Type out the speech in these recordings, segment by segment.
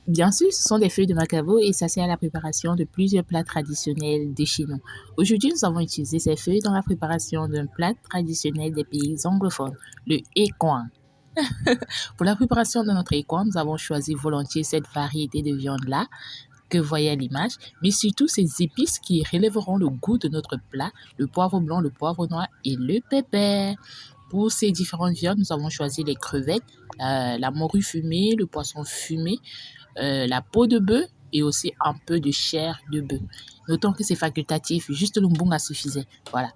Bien sûr, ce sont des feuilles de macabo et ça sert à la préparation de plusieurs plats traditionnels de chez nous. Aujourd'hui, nous avons utilisé ces feuilles dans la préparation d'un plat traditionnel des pays anglophones, le écoin. Pour la préparation de notre écoin, nous avons choisi volontiers cette variété de viande-là que vous voyez à l'image, mais surtout ces épices qui relèveront le goût de notre plat, le poivre blanc, le poivre noir et le pépère. Pour ces différentes viandes, nous avons choisi les crevettes, la morue fumée, le poisson fumé, la peau de bœuf et aussi un peu de chair de bœuf. Notons que c'est facultatif, juste le mbunga suffisait. Voilà.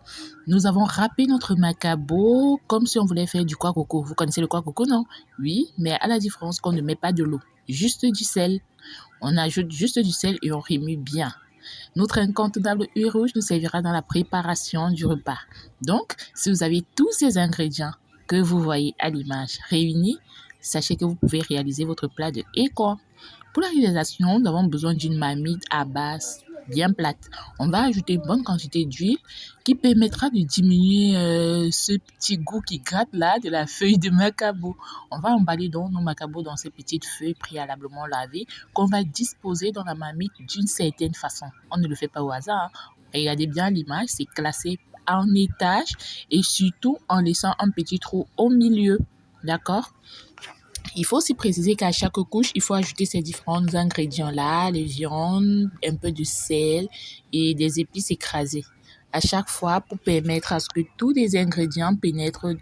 Nous avons râpé notre macabo comme si on voulait faire du quoi coco. Vous connaissez le quoi coco, non? Oui, mais à la différence qu'on ne met pas de l'eau, juste du sel. On ajoute juste du sel et on remue bien. Notre incontournable huile rouge nous servira dans la préparation du repas. Donc, si vous avez tous ces ingrédients que vous voyez à l'image réunis, sachez que vous pouvez réaliser votre plat de écoin. Pour la réalisation, nous avons besoin d'une marmite à base bien plate. On va ajouter une bonne quantité d'huile qui permettra de diminuer ce petit goût qui gratte là de la feuille de macabo. On va emballer donc nos macabos dans ces petites feuilles préalablement lavées qu'on va disposer dans la marmite d'une certaine façon. On ne le fait pas au hasard, hein. Regardez bien l'image, c'est classé en étage et surtout en laissant un petit trou au milieu. D'accord? Il faut aussi préciser qu'à chaque couche, il faut ajouter ces différents ingrédients-là, les viandes, un peu de sel et des épices écrasées. À chaque fois, pour permettre à ce que tous les ingrédients pénètrent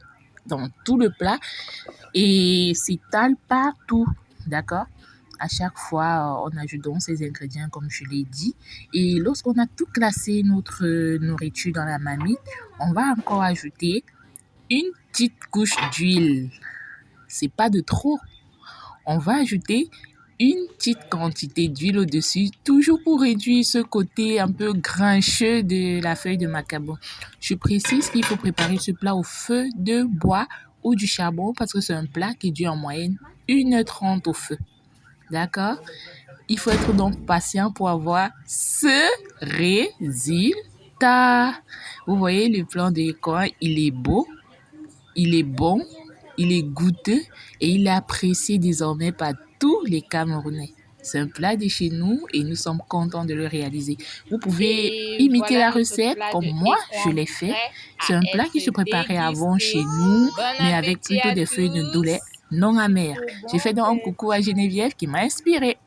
dans tout le plat et s'étalent partout. D'accord? À chaque fois, on ajoute donc ces ingrédients, comme je l'ai dit. Et lorsqu'on a tout classé notre nourriture dans la marmite, on va encore ajouter une petite couche d'huile. C'est pas de trop. On va ajouter une petite quantité d'huile au-dessus, toujours pour réduire ce côté un peu grincheux de la feuille de macabo. Je précise qu'il faut préparer ce plat au feu de bois ou du charbon parce que c'est un plat qui dure en moyenne 1h30 au feu. D'accord? Il faut être donc patient pour avoir ce résultat. Vous voyez, le plan de coin, il est beau, il est bon, il est goûteux et il est apprécié désormais par tous les Camerounais. C'est un plat de chez nous et nous sommes contents de le réaliser. Vous pouvez imiter la recette comme moi je l'ai fait. C'est un plat qui se préparait avant chez nous, mais avec plutôt des feuilles de doulet non amères. J'ai fait donc un coucou à Geneviève qui m'a inspirée.